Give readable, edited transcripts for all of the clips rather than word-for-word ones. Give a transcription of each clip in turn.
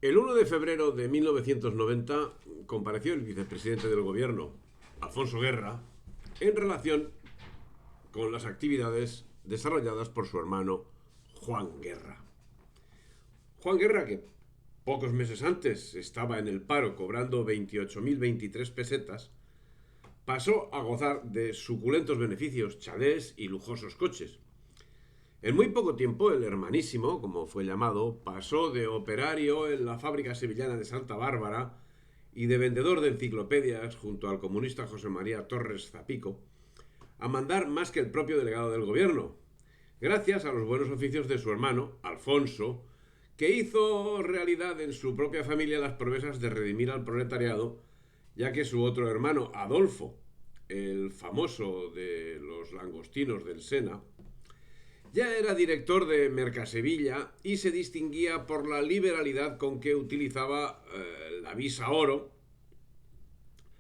El 1 de febrero de 1990 compareció el vicepresidente del gobierno, Alfonso Guerra, en relación con las actividades desarrolladas por su hermano Juan Guerra. Juan Guerra, que pocos meses antes estaba en el paro cobrando 28.023 pesetas, pasó a gozar de suculentos beneficios, chalés y lujosos coches. En muy poco tiempo, el hermanísimo, como fue llamado, pasó de operario en la fábrica sevillana de Santa Bárbara y de vendedor de enciclopedias junto al comunista José María Torres Zapico a mandar más que el propio delegado del gobierno, gracias a los buenos oficios de su hermano, Alfonso, que hizo realidad en su propia familia las promesas de redimir al proletariado, ya que su otro hermano, Adolfo, el famoso de los langostinos del Sena, ya era director de Mercasevilla y se distinguía por la liberalidad con que utilizaba la visa oro,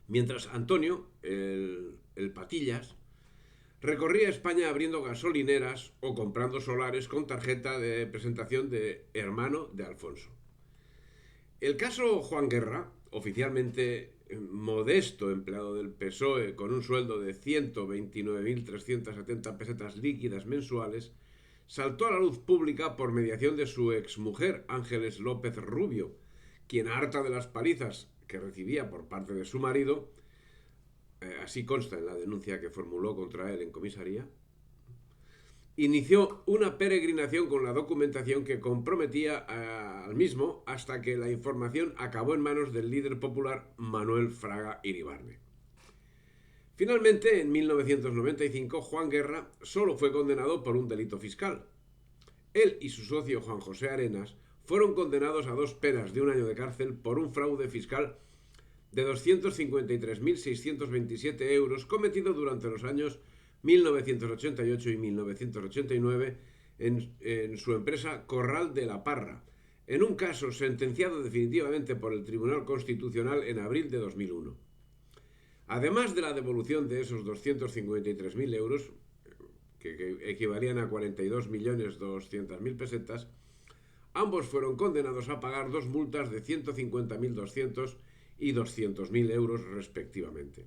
mientras Antonio, el Patillas, recorría España abriendo gasolineras o comprando solares con tarjeta de presentación de hermano de Alfonso. El caso Juan Guerra, oficialmente modesto empleado del PSOE con un sueldo de 129.370 pesetas líquidas mensuales, saltó a la luz pública por mediación de su exmujer Ángeles López Rubio, quien, harta de las palizas que recibía por parte de su marido, así consta en la denuncia que formuló contra él en comisaría, inició una peregrinación con la documentación que comprometía al mismo hasta que la información acabó en manos del líder popular Manuel Fraga Iribarne. Finalmente, en 1995, Juan Guerra solo fue condenado por un delito fiscal. Él y su socio Juan José Arenas fueron condenados a 2 penas de 1 año de cárcel por un fraude fiscal de 253.627 euros cometido durante los años 1988 y 1989 en su empresa Corral de la Parra, en un caso sentenciado definitivamente por el Tribunal Constitucional en abril de 2001. Además de la devolución de esos 253.000 euros, que equivalían a 42.200.000 pesetas, ambos fueron condenados a pagar 2 multas de 150.200 y 200.000 euros respectivamente.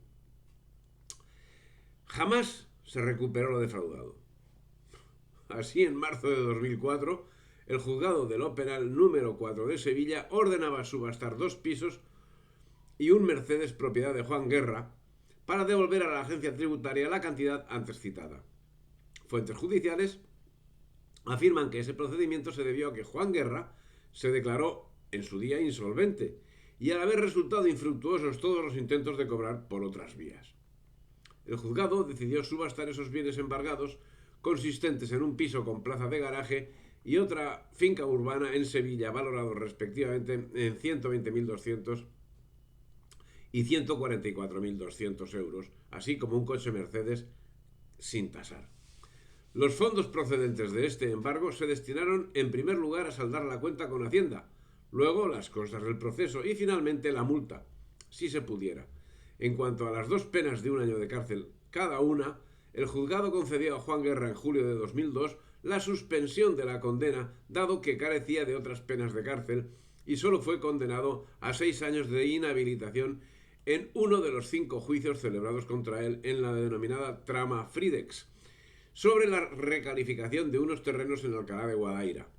Jamás se recuperó lo defraudado. Así, en marzo de 2004, el juzgado de lo penal número 4 de Sevilla ordenaba subastar 2 pisos y un Mercedes propiedad de Juan Guerra para devolver a la agencia tributaria la cantidad antes citada. Fuentes judiciales afirman que ese procedimiento se debió a que Juan Guerra se declaró en su día insolvente y al haber resultado infructuosos todos los intentos de cobrar por otras vías. El juzgado decidió subastar esos bienes embargados, consistentes en un piso con plaza de garaje y otra finca urbana en Sevilla, valorados respectivamente en 120.200 y 144.200 euros, así como un coche Mercedes sin tasar. Los fondos procedentes de este embargo se destinaron en primer lugar a saldar la cuenta con Hacienda, luego las costas del proceso y finalmente la multa, si se pudiera. En cuanto a las 2 penas de 1 año de cárcel cada una, el juzgado concedió a Juan Guerra en julio de 2002 la suspensión de la condena, dado que carecía de otras penas de cárcel y solo fue condenado a 6 años de inhabilitación en uno de los 5 juicios celebrados contra él en la denominada trama Fridex, sobre la recalificación de unos terrenos en Alcalá de Guadaira.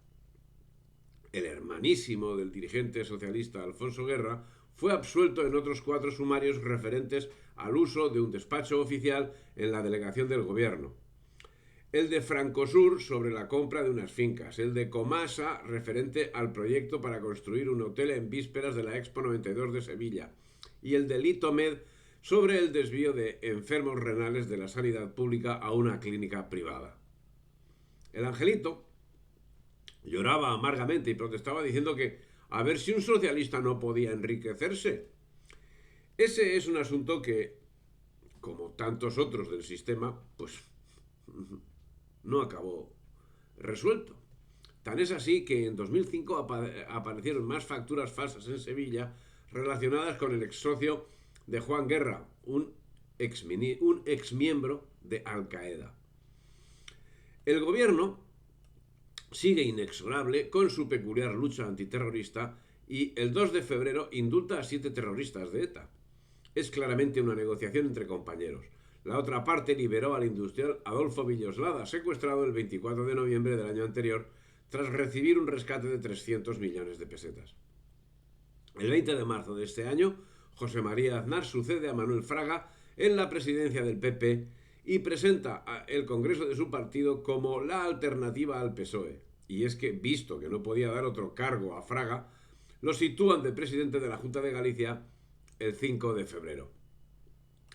El hermanísimo del dirigente socialista Alfonso Guerra fue absuelto en otros 4 sumarios referentes al uso de un despacho oficial en la delegación del gobierno. El de Francosur sobre la compra de unas fincas, el de Comasa referente al proyecto para construir un hotel en vísperas de la Expo 92 de Sevilla, y el de Litomed sobre el desvío de enfermos renales de la sanidad pública a una clínica privada. El angelito lloraba amargamente y protestaba diciendo que a ver si un socialista no podía enriquecerse. Ese es un asunto que, como tantos otros del sistema, pues no acabó resuelto. Tan es así que en 2005 aparecieron más facturas falsas en Sevilla relacionadas con el ex socio de Juan Guerra, un ex miembro de Al Qaeda. El gobierno sigue inexorable con su peculiar lucha antiterrorista y el 2 de febrero indulta a 7 terroristas de ETA. Es claramente una negociación entre compañeros. La otra parte liberó al industrial Adolfo Villoslada, secuestrado el 24 de noviembre del año anterior, tras recibir un rescate de 300 millones de pesetas. El 20 de marzo de este año, José María Aznar sucede a Manuel Fraga en la presidencia del PP y presenta el Congreso de su partido como la alternativa al PSOE. Y es que, visto que no podía dar otro cargo a Fraga, lo sitúan de presidente de la Junta de Galicia el 5 de febrero.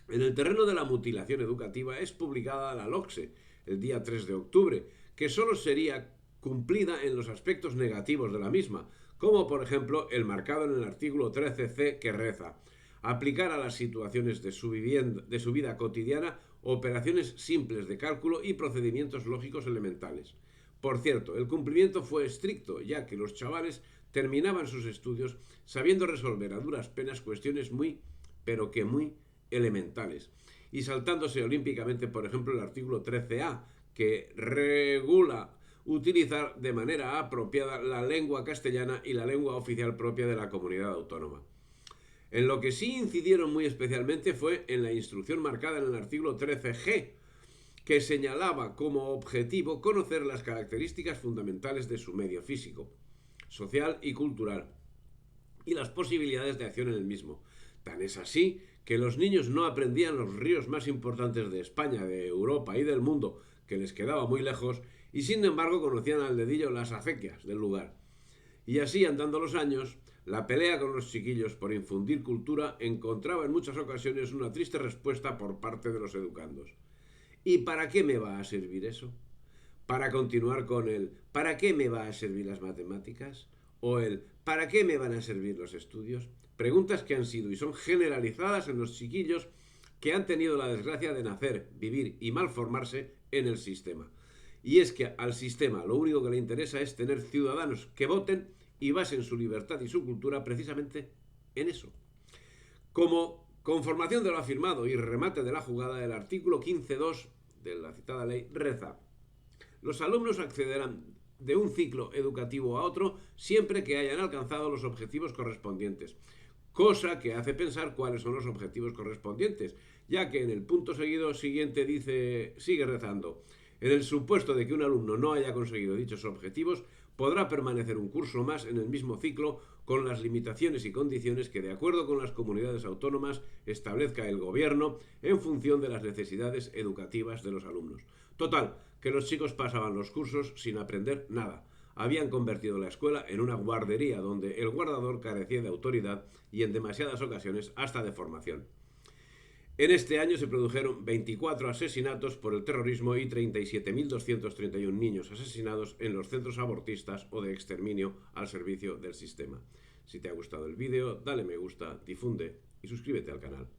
En el terreno de la mutilación educativa es publicada la LOCSE el día 3 de octubre, que solo sería cumplida en los aspectos negativos de la misma, como por ejemplo el marcado en el artículo 13c que reza: aplicar a las situaciones de su vida cotidiana operaciones simples de cálculo y procedimientos lógicos elementales. Por cierto, el cumplimiento fue estricto, ya que los chavales terminaban sus estudios sabiendo resolver a duras penas cuestiones muy, pero que muy elementales, y saltándose olímpicamente, por ejemplo, el artículo 13a, que regula utilizar de manera apropiada la lengua castellana y la lengua oficial propia de la comunidad autónoma. En lo que sí incidieron muy especialmente fue en la instrucción marcada en el artículo 13g, que señalaba como objetivo conocer las características fundamentales de su medio físico, social y cultural, y las posibilidades de acción en el mismo. Tan es así que los niños no aprendían los ríos más importantes de España, de Europa y del mundo, que les quedaba muy lejos, y sin embargo conocían al dedillo las acequias del lugar. Y así, andando los años, la pelea con los chiquillos por infundir cultura encontraba en muchas ocasiones una triste respuesta por parte de los educandos. ¿Y para qué me va a servir eso? ¿Para continuar con el ¿para qué me va a servir las matemáticas? ¿O el ¿para qué me van a servir los estudios? Preguntas que han sido y son generalizadas en los chiquillos que han tenido la desgracia de nacer, vivir y malformarse en el sistema. Y es que al sistema lo único que le interesa es tener ciudadanos que voten y basen su libertad y su cultura precisamente en eso. Como conformación de lo afirmado y remate de la jugada, el artículo 15.2 de la citada ley reza: los alumnos accederán de un ciclo educativo a otro siempre que hayan alcanzado los objetivos correspondientes. Cosa que hace pensar cuáles son los objetivos correspondientes, ya que en el punto siguiente sigue rezando: en el supuesto de que un alumno no haya conseguido dichos objetivos, podrá permanecer un curso más en el mismo ciclo con las limitaciones y condiciones que, de acuerdo con las comunidades autónomas, establezca el gobierno en función de las necesidades educativas de los alumnos. Total, que los chicos pasaban los cursos sin aprender nada. Habían convertido la escuela en una guardería donde el guardador carecía de autoridad y en demasiadas ocasiones hasta de formación. En este año se produjeron 24 asesinatos por el terrorismo y 37.231 niños asesinados en los centros abortistas o de exterminio al servicio del sistema. Si te ha gustado el vídeo, dale me gusta, difunde y suscríbete al canal.